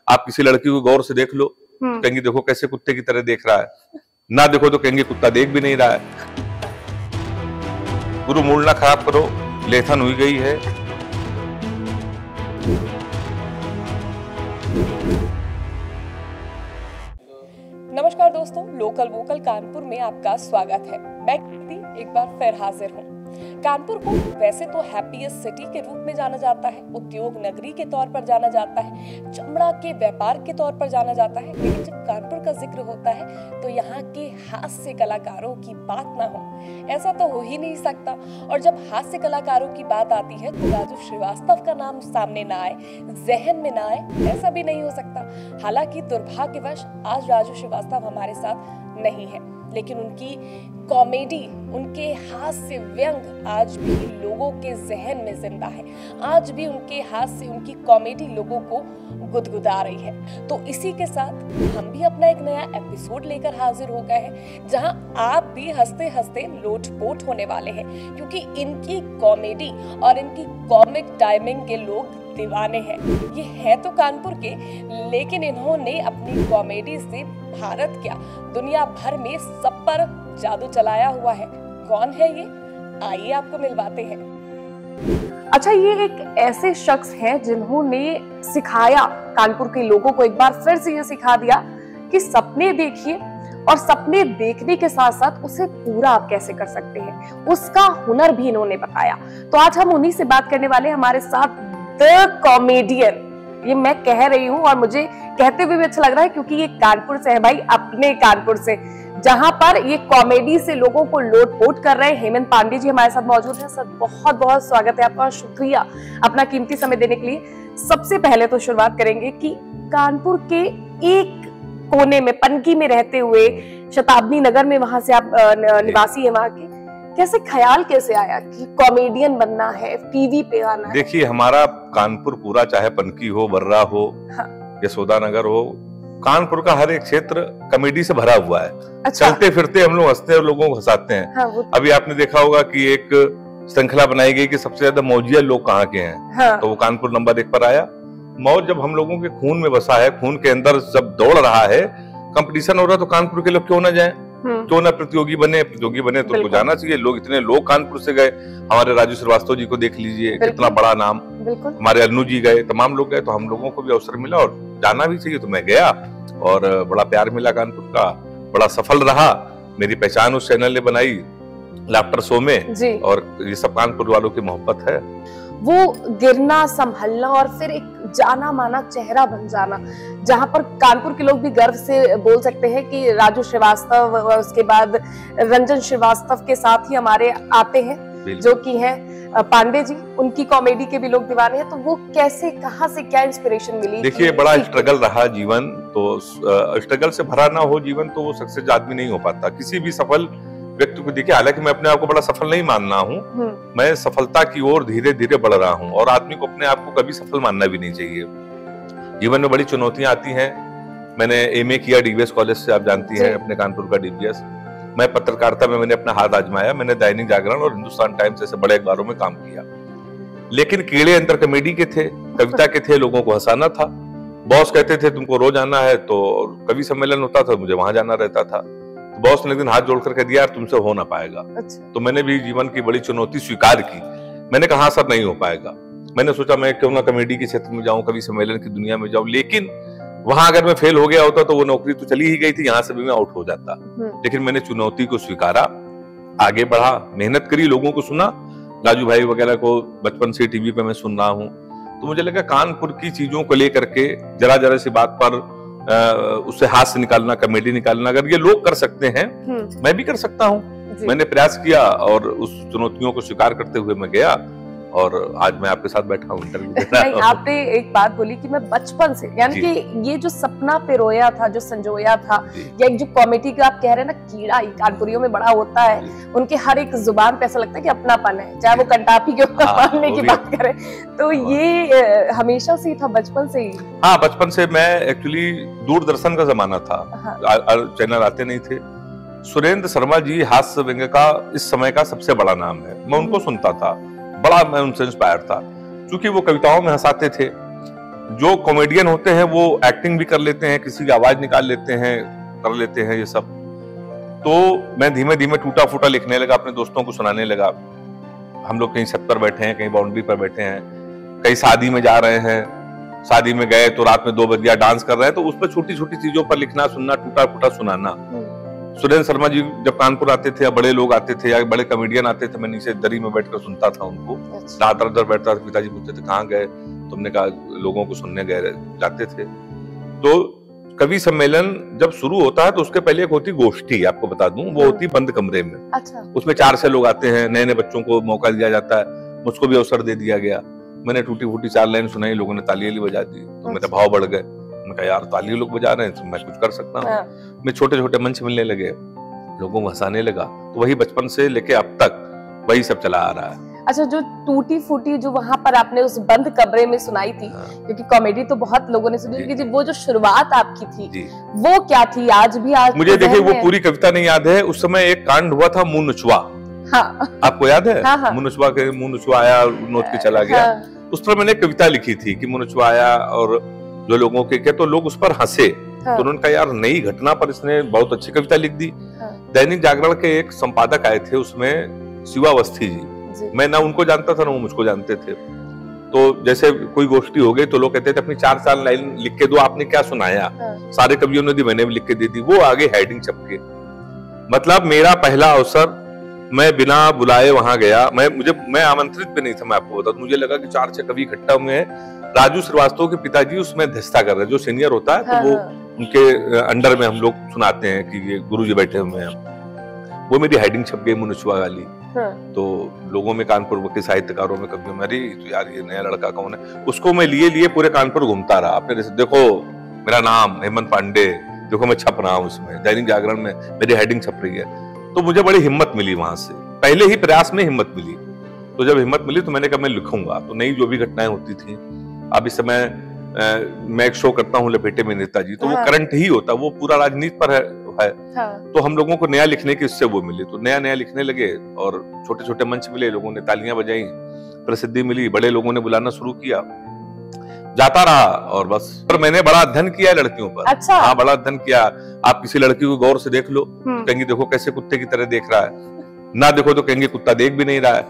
आप किसी लड़की को गौर से देख लो तो कहेंगे देखो कैसे कुत्ते की तरह देख रहा है, ना देखो तो कहेंगे कुत्ता देख भी नहीं रहा है। गुरु मूड ना खराब करो, लेथन हुई गई है। नमस्कार दोस्तों, लोकल वोकल कानपुर में आपका स्वागत है। मैं कीर्ति एक बार फिर हाजिर हूँ। कानपुर को वैसे तो हैप्पीएस्ट सिटी के रूप में जाना जाता है, उद्योग नगरी के तौर पर जाना जाता है, चमड़ा के व्यापार के तौर पर जाना जाता है, लेकिन जब कानपुर का जिक्र होता है तो यहाँ के हास्य कलाकारों की बात ना हो ऐसा तो हो ही नहीं सकता। और जब हास्य कलाकारों की बात आती है तो राजू श्रीवास्तव का नाम सामने ना आए, जहन में ना आए, ऐसा भी नहीं हो सकता। हालांकि दुर्भाग्यवश आज राजू श्रीवास्तव हमारे साथ नहीं है, लेकिन उनकी कॉमेडी, उनके हास्य व्यंग आज भी लोगों के जहन में जिंदा है। आज भी उनके हास्य, उनकी कॉमेडी लोगों को गुदगुदा रही है। तो इसी के साथ हम भी अपना एक नया एपिसोड लेकर हाजिर हो गए हैं, जहां आप भी हंसते हंसते लोटपोट होने वाले हैं, क्योंकि इनकी कॉमेडी और इनकी कॉमिक टाइमिंग के लोग दीवाने हैं। ये है तो कानपुर के, लेकिन इन्होंने अपनी कॉमेडी से भारत क्या दुनिया भर में सब पर जादू चलाया हुआ है। कौन है ये? आइए आपको मिलवाते हैं। अच्छा, ये एक ऐसे शख्स हैं जिन्होंने सिखाया कानपुर के लोगों को, एक बार फिर से ये सिखा दिया कि सपने देखिए और सपने देखने के साथ साथ उसे पूरा आप कैसे कर सकते हैं, उसका हुनर भी इन्होंने बताया। तो आज हम उन्हीं से बात करने वाले हैं। हमारे साथ द कॉमेडियन, ये मैं कह रही हूँ और मुझे कहते हुए भी अच्छा लग रहा है, क्योंकि ये कानपुर से है भाई, अपने कानपुर से, जहां पर ये कॉमेडी से लोगों को लोटपोट कर रहे हैं। हेमंत पांडे जी हमारे साथ मौजूद हैं। सर, बहुत बहुत स्वागत है आपका, शुक्रिया अपना कीमती समय देने के लिए। सबसे पहले तो शुरुआत करेंगे कि कानपुर के एक कोने में, पनकी में रहते हुए, शताब्दी नगर में, वहां से आप निवासी है वहां के, कैसे ख्याल कैसे आया कि कॉमेडियन बनना है, टीवी पे आना है? देखिए, हमारा कानपुर पूरा, चाहे पनकी हो, बर्रा हो, यशोदा नगर हो, कानपुर का हर एक क्षेत्र कॉमेडी से भरा हुआ है। अच्छा। चलते फिरते हम लोग हंसते हैं और लोगों को हंसाते हैं। हाँ, अभी आपने देखा होगा कि एक श्रृंखला बनाई गई कि सबसे ज्यादा मौजिया लोग कहाँ के हैं। हाँ। तो वो कानपुर नंबर 1 पर आया। मौज जब हम लोगों के खून में बसा है, खून के अंदर जब दौड़ रहा है, कंपटीशन हो रहा है, तो कानपुर के लोग क्यों ना जाए, क्यों ना प्रतियोगी बने तो उनको जाना चाहिए। लोग, इतने लोग कानपुर से गए। हमारे राजू श्रीवास्तव जी को देख लीजिए, कितना बड़ा नाम। हमारे अन्नू जी गए, तमाम लोग गए, तो हम लोगों को भी अवसर मिला और जाना भी चाहिए। तो मैं गया और बड़ा प्यार मिला कानपुर का, बड़ा सफल रहा। मेरी पहचान उस चैनल ने बनाई लाफ्टर शो में, और ये सब कानपुर वालों की मोहब्बत है। वो गिरना, संभलना और फिर एक जाना माना चेहरा बन जाना, जहां पर कानपुर के लोग भी गर्व से बोल सकते हैं कि राजू श्रीवास्तव, उसके बाद रंजन श्रीवास्तव के साथ ही हमारे आते हैं जो कि हैं पांडे जी, उनकी कॉमेडी के भी लोग दीवाने हैं। तो वो कैसे, कहां से क्या इंस्पिरेशन मिली? देखिए, बड़ा स्ट्रगल रहा जीवन, तो स्ट्रगल से भरा ना हो जीवन तो वो सक्सेस आदमी नहीं हो पाता। किसी भी सफल व्यक्ति को देखिए, हालांकि मैं अपने आप को बड़ा सफल नहीं मानना हूँ, मैं सफलता की ओर धीरे धीरे बढ़ रहा हूँ, और आदमी को अपने आप को कभी सफल मानना भी नहीं चाहिए। जीवन में बड़ी चुनौतियां आती हैं। मैंने एमए किया डीबीएस कॉलेज से, आप जानती हैं अपने कानपुर का डीबीएस। मैं पत्रकारिता में मैंने अपना हाथ आजमाया। मैंने दैनिक जागरण और हिंदुस्तान टाइम्स जैसे बड़े अखबारों में काम किया, लेकिन कीड़े अंदर कॉमेडी के थे, कविता के थे, लोगों को हंसाना था। बॉस कहते थे तुमको रोज आना है, तो कवि सम्मेलन होता था, मुझे वहां जाना रहता था। तो बॉस ने एक दिन हाथ जोड़कर कह दिया, यार तुमसे हो ना पाएगा। अच्छा। तो मैंने भी जीवन की बड़ी चुनौती स्वीकार की। मैंने कहा सर, नहीं हो पाएगा। मैंने सोचा मैं क्यों ना कॉमेडी के क्षेत्र में जाऊं, कवि सम्मेलन की दुनिया में जाऊं, लेकिन वहां अगर मैं फेल हो गया होता तो वो नौकरी तो चली ही गई थी, यहाँ से भी मैं आउट हो जाता। लेकिन मैंने चुनौती को स्वीकारा, आगे बढ़ा, मेहनत करी, लोगों को सुना। राजू भाई वगैरह को बचपन से टीवी पे मैं सुन रहा हूँ, तो मुझे लगा कानपुर की चीजों को लेकर के जरा जरा सी बात पर उससे हास्य निकालना, कॉमेडी निकालना, अगर ये लोग कर सकते हैं मैं भी कर सकता हूँ। मैंने प्रयास किया और उस चुनौतियों को स्वीकार करते हुए मैं गया, और आज मैं आपके साथ बैठा हूँ, इंटरव्यू दे रहा हूँ। आपने एक बात बोली कि मैं बचपन से, यानी कि ये जो सपना पिरोया था, जो संजोया था, या एक जो कॉमेडी का आप कह रहे हैं ना, कीड़ा कानपुरियों में बड़ा होता है, उनके हर एक जुबान पे ऐसा लगता है कि अपनापन है, चाहे वो कंटापी के ऊपर मारने की बात करें, तो ये हमेशा से ही था, बचपन से ही? हाँ, बचपन से। मैं एक्चुअली दूरदर्शन का जमाना था, चैनल आते नहीं थे। सुरेंद्र शर्मा जी हास्य व्यंग्य का इस समय का सबसे बड़ा नाम है, मैं उनको सुनता था, बड़ा मैं उनसे इंस्पायर था, क्योंकि वो कविताओं में हंसाते थे। जो कॉमेडियन होते हैं वो एक्टिंग भी कर लेते हैं, किसी की आवाज निकाल लेते हैं, कर लेते हैं ये सब। तो मैं धीमे धीमे टूटा फूटा लिखने लगा, अपने दोस्तों को सुनाने लगा। हम लोग कहीं छत पर बैठे हैं, कहीं बाउंड्री पर बैठे हैं, कहीं शादी में जा रहे हैं, शादी में गए तो रात में 2 बज गया, डांस कर रहे हैं, तो उस पर छोटी छोटी चीजों पर लिखना, सुनना, टूटा फूटा सुनाना। सुरेंद्र शर्मा जी जब कानपुर आते थे या बड़े लोग आते थे या बड़े कॉमेडियन आते थे, मैं नीचे दरी में बैठकर सुनता था उनको। रात भर बैठता था, पिताजी पूछते थे कहाँ गए, तुमने कहा लोगों को सुनने गए, जाते थे। तो कवि सम्मेलन जब शुरू होता है तो उसके पहले एक होती गोष्ठी, आपको बता दूं, वो होती बंद कमरे में। अच्छा। उसमें 4 लोग आते हैं, नए नए बच्चों को मौका दिया जाता है। मुझको भी अवसर दे दिया गया। मैंने टूटी फूटी 4 लाइन सुनाई, लोगों ने ताली बजा दी, तो मेरे भाव बढ़ गए। मैं कहा यार ताली लोग बजा रहे हैं तो मैं कुछ कर सकता हूँ। मैं छोटे छोटे मंच मिलने लगे, लोगों को हंसाने लगा। तो वही बचपन से लेके अब तक वही सब चला आ रहा है। अच्छा, जो टूटी फूटी जो वहां पर आपने उस बंद कमरे में सुनाई थी, क्योंकि कॉमेडी तो बहुत लोगों ने सुनी, लेकिन वो जो शुरुआत आपकी थी वो क्या थी? आज मुझे देखिए वो पूरी कविता नहीं याद है। उस समय एक कांड हुआ था मुंह नुचवा। हाँ। आपको याद है? हाँ। मुंह नुचवा आया, नोच के चला गया। हाँ। उस पर मैंने कविता लिखी थी कि मुंह नुचवा आया और जो लोगों के तो लोग उस पर हंसे। हाँ। तो उन्होंने कहा यार नई घटना पर इसने बहुत अच्छी कविता लिख दी। हाँ। दैनिक जागरण के एक संपादक आए थे, उसमें शिवा अवस्थी जी। मैं ना उनको जानता था ना वो मुझको जानते थे। तो जैसे कोई गोष्ठी हो गई तो लोग कहते थे अपनी 4 लाइन लिख के दो, आपने क्या सुनाया। हाँ। सारे कवियों ने दी, मैंने भी लिख के दे दी। वो आगे हेडिंग छपके। मतलब मेरा पहला अवसर, मैं बिना बुलाए वहां गया। मैं आमंत्रित भी नहीं था, मैं आपको बता दूं। मुझे लगा कि 4-6 कवि इकट्ठा हुए हैं। राजू श्रीवास्तव के पिताजी उसमें अध्यक्षता कर रहे हैं, जो सीनियर होता है। हाँ। तो वो उनके अंडर में हम लोग सुनाते हैं कि ये गुरुजी बैठे हुए हैं। वो मेरी हेडिंग छप गई मुनुचवा वाली। हाँ। तो लोगों में, कानपुर के साहित्यकारों में कभी मेरी तो यार ये नया लड़का कौन है। उसको मैं लिए पूरे कानपुर घूमता रहा। अपने देखो मेरा नाम हेमंत पांडे, देखो मैं छप रहा हूँ उसमें, दैनिक जागरण में मेरी हेडिंग छप रही है। तो मुझे बड़ी हिम्मत मिली वहां से, पहले ही प्रयास में हिम्मत मिली। तो जब हिम्मत मिली तो मैंने कहा मैं लिखूंगा। तो नई जो भी घटनाएं होती थी, अब इस समय मैं एक शो करता हूँ लपेटे में नेताजी, तो हाँ। वो करंट ही होता, वो पूरा राजनीति पर है। हाँ। तो हम लोगों को नया लिखने की उससे वो मिली, तो नया लिखने लगे और छोटे छोटे मंच मिले, लोगों ने तालियां बजाई, प्रसिद्धि मिली, बड़े लोगों ने बुलाना शुरू किया, जाता रहा। और बस पर मैंने बड़ा अध्ययन किया है लड़कियों पर। अच्छा। हाँ, बड़ा अध्ययन किया। आप किसी लड़की को गौर से देख लो, कहेंगे देखो कैसे कुत्ते की तरह देख रहा है, ना देखो तो कहेंगे कुत्ता देख भी नहीं रहा है।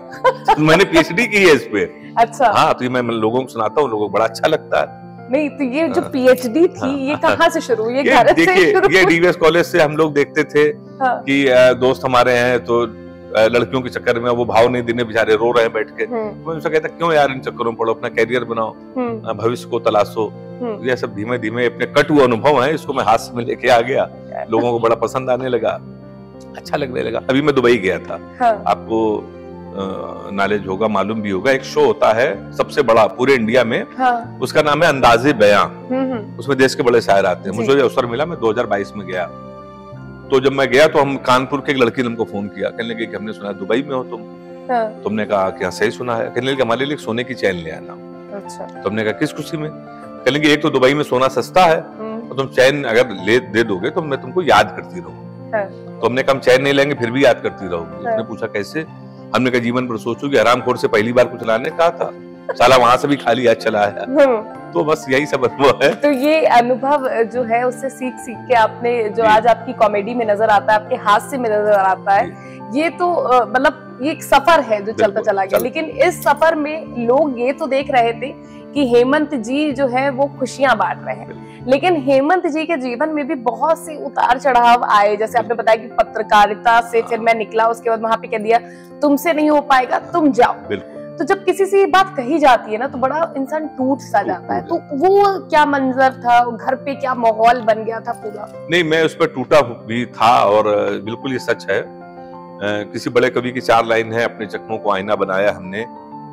तो मैंने पीएचडी की है इस पे। अच्छा। हाँ, तो ये मैं लोगों को सुनाता हूँ, लोगों को बड़ा अच्छा लगता है। नहीं तो ये जो पीएचडी थी, ये कहाँ से शुरू? ये घर से शुरू? ये डीवीएस कॉलेज से हम लोग देखते थे कि दोस्त हमारे हैं तो लड़कियों के चक्कर में वो भाव नहीं देने, बेचारे रो रहे हैं बैठ के। मैं उनसे कहता क्यों यार इन चक्करों में पड़ो, अपना कैरियर बनाओ, भविष्य को तलाशो। ये सब धीमे धीमे अपने कटु अनुभव है, इसको मैं हाथ में लेके आ गया। लोगों को बड़ा पसंद आने लगा, अच्छा लगने लगा। अभी मैं दुबई गया था। आपको नॉलेज होगा, मालूम भी होगा, एक शो होता है सबसे बड़ा पूरे इंडिया में। हाँ। उसका नाम है अंदाजे बयां। उसमें देश के बड़े शायर आते हैं। मुझे अवसर मिला, मैं 2022 में गया। तो जब मैं गया तो हम कानपुर के एक लड़की ने हमको फोन किया, कहने लगे कि हमने सुना दुबई में हो तुम। हाँ। तुमने कहा कि हाँ सही सुना है। कहने लगे हमारे लिए सोने की चैन ले आना। अच्छा। तो हमने कहा किस खुशी में? कहने लगे एक तो दुबई में सोना सस्ता है और तुम चैन अगर दे दोगे तो मैं तुमको याद करती रहूंगी। हाँ। तो हमने कहा हम चैन नहीं लेंगे फिर भी याद करती रहोगी। उसने पूछा कैसे? हमने कहा जीवन पर सोचो कि हरामखोर से पहली बार कुछ लाने कहा था, साला वहां से भी खाली हाथ चला आया। तो बस यही सब अनुभव है। तो ये अनुभव जो है उससे सीख के आपने जो आज आपकी कॉमेडी में नजर आता है, आपके हास्य में नजर आता है, ये तो मतलब ये एक सफर है जो चलता चला गया। लेकिन इस सफर में लोग ये तो देख रहे थे कि हेमंत जी जो है वो खुशियां बांट रहे हैं, लेकिन हेमंत जी के जीवन में भी बहुत से उतार चढ़ाव आए। जैसे आपने बताया कि पत्रकारिता से फिर मैं निकला, उसके बाद वहां पे कह दिया तुमसे नहीं हो पाएगा, तुम जाओ। तो जब किसी से ये बात कही जाती है ना तो बड़ा इंसान टूट सा जाता है। तो वो क्या मंजर था, घर पे क्या माहौल बन गया था पूरा? नहीं, मैं उस पर टूटा भी था और बिल्कुल ये सच है। किसी बड़े कवि की 4 लाइन है, अपने जख्मों को आईना बनाया हमने,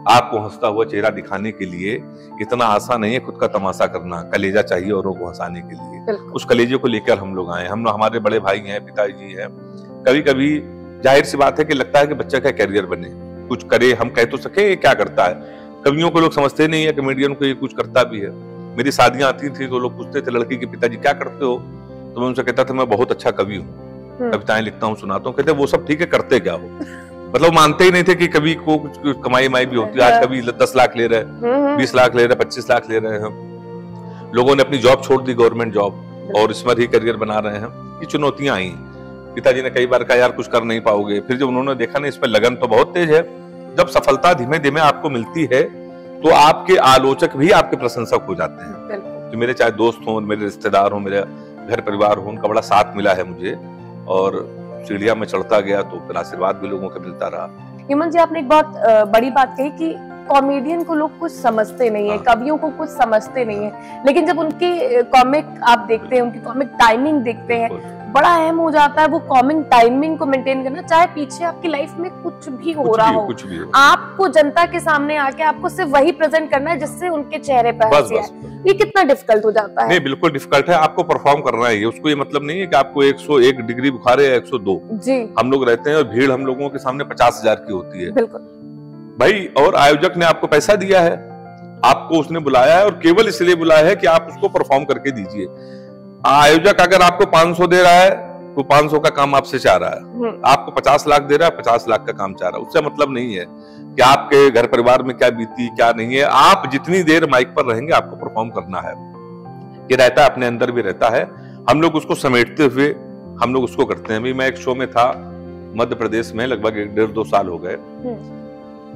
आपको हंसता हुआ चेहरा दिखाने के लिए। इतना आसान नहीं है खुद का तमाशा करना, कलेजा चाहिए औरों को हंसाने के लिए। उस कलेजे को लेकर हम लोग आए। हम हमारे बड़े भाई हैं, पिताजी हैं। कभी कभी जाहिर सी बात है कि लगता है कि बच्चा का कैरियर बने, कुछ करे, हम कह तो सके ये क्या करता है। कवियों को लोग समझते नहीं है, कॉमेडियन को ये कुछ करता भी है। मेरी शादियां आती थी तो लोग पूछते थे लड़की के पिताजी क्या करते हो, तो मैं उनसे कहता था मैं बहुत अच्छा कवि हूँ, कविताएं लिखता हूँ, सुनाता हूँ। कहते वो सब ठीक है, करते क्या हो? मतलब मानते ही नहीं थे कि कवि को कुछ कमाई भी होती है। आज कभी 10 लाख ले रहे हैं, 20 लाख ले रहे हैं, 25 लाख ले रहे हैं। लोगों ने अपनी जॉब छोड़ दी, गवर्नमेंट जॉब, और इसमें ही करियर बना रहे हैं। ये चुनौतियां आई। पिताजी ने कई बार कहा यार कुछ कर नहीं पाओगे, फिर जब उन्होंने देखा ना इसमें लगन तो बहुत तेज है, जब सफलता धीमे धीमे आपको मिलती है तो आपके आलोचक भी आपके प्रशंसक हो जाते हैं। तो मेरे चाहे दोस्त हों, मेरे रिश्तेदार हों, मेरे घर परिवार हो, उनका बड़ा साथ मिला है मुझे, और सीढ़ियां में चढ़ता गया तो फिर आशीर्वाद भी लोगों का मिलता रहा। हेमंत जी, आपने एक बहुत बड़ी बात कही कि कॉमेडियन को लोग कुछ समझते नहीं है, कवियों को कुछ समझते नहीं है, लेकिन जब उनकी कॉमिक आप देखते हैं, उनकी कॉमिक टाइमिंग देखते हैं, बड़ा अहम हो जाता है वो कॉमिक टाइमिंग को मेंटेन करना। चाहे पीछे आपकी लाइफ में कुछ भी हो रहा हो, आपको जनता के सामने आके आपको सिर्फ वही प्रेजेंट करना है जिससे उनके चेहरे पर हंसी आए। ये कितना डिफिकल्ट हो जाता है? नहीं, बिल्कुल डिफिकल्ट है। आपको परफॉर्म करना है, उसको ये मतलब नहीं है कि आपको 101 डिग्री बुखार है या 102 जी। हम लोग रहते हैं और भीड़ हम लोगों के सामने 50,000 की होती है। बिल्कुल भाई, और आयोजक ने आपको पैसा दिया है, आपको उसने बुलाया है और केवल इसलिए बुलाया है कि आप उसको परफॉर्म करके दीजिए। आयोजक अगर आपको 500 दे रहा है तो 500 का काम आपसे चाह रहा है, आपको 50 लाख दे रहा है, 50 लाख का काम चाह रहा है। उससे मतलब नहीं है कि आपके घर परिवार में क्या बीती क्या नहीं है। आप जितनी देर माइक पर रहेंगे आपको परफॉर्म करना है। ये रहता है, अपने अंदर भी रहता है। हम लोग उसको समेटते हुए हम लोग उसको करते हैं। मैं एक शो में था मध्य प्रदेश में, लगभग 1.5-2 साल हो गए।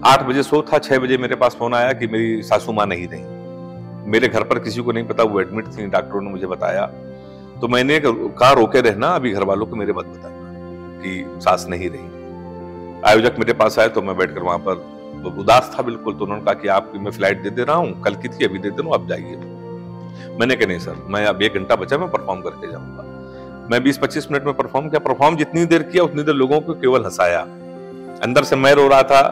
8 बजे शो था, 6 बजे मेरे पास फोन आया कि मेरी सासू माँ नहीं रही। मेरे घर पर किसी को नहीं पता, वो एडमिट थी, डॉक्टरों ने मुझे बताया। तो मैंने कहा रोके रहना, अभी घर वालों को मेरे मत बताना कि सास नहीं रही। आयोजक मेरे पास आए तो मैं बैठकर वहां पर उदास था बिल्कुल। तो उन्होंने कहा कि आपकी मैं फ्लाइट दे दे रहा हूँ, कल की थी, अभी दे दे रहा हूँ, आप जाइए। मैंने कहा नहीं सर, मैं अब 1 घंटा बचा, मैं परफॉर्म करके जाऊंगा। मैं 20-25 मिनट में परफॉर्म किया। परफॉर्म जितनी देर किया उतनी देर लोगों को केवल हंसाया। अंदर से मैं रो रहा था,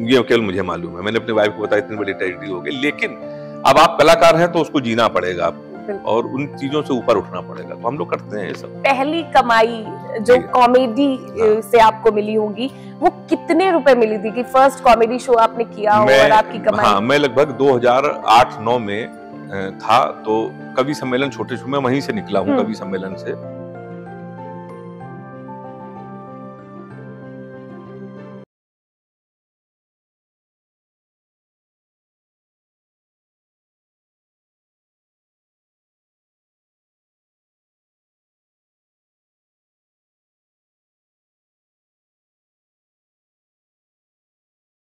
ये केवल मुझे मालूम है। मैंने अपनी वाइफ को बताया इतनी बड़ी ट्रेजेडी हो गई। लेकिन अब आप कलाकार हैं तो उसको जीना पड़ेगा आपको और उन चीजों से ऊपर उठना पड़ेगा। तो हम लोग करते हैं ये सब। पहली कमाई जो कॉमेडी से आपको मिली होगी, वो कितने रुपए मिली थी कि फर्स्ट कॉमेडी शो आपने किया हो और आपकी कमाई? हाँ, मैं लगभग 2008-9 में था। तो कवि सम्मेलन छोटे शो में वहीं से निकला हूँ, कवि सम्मेलन से।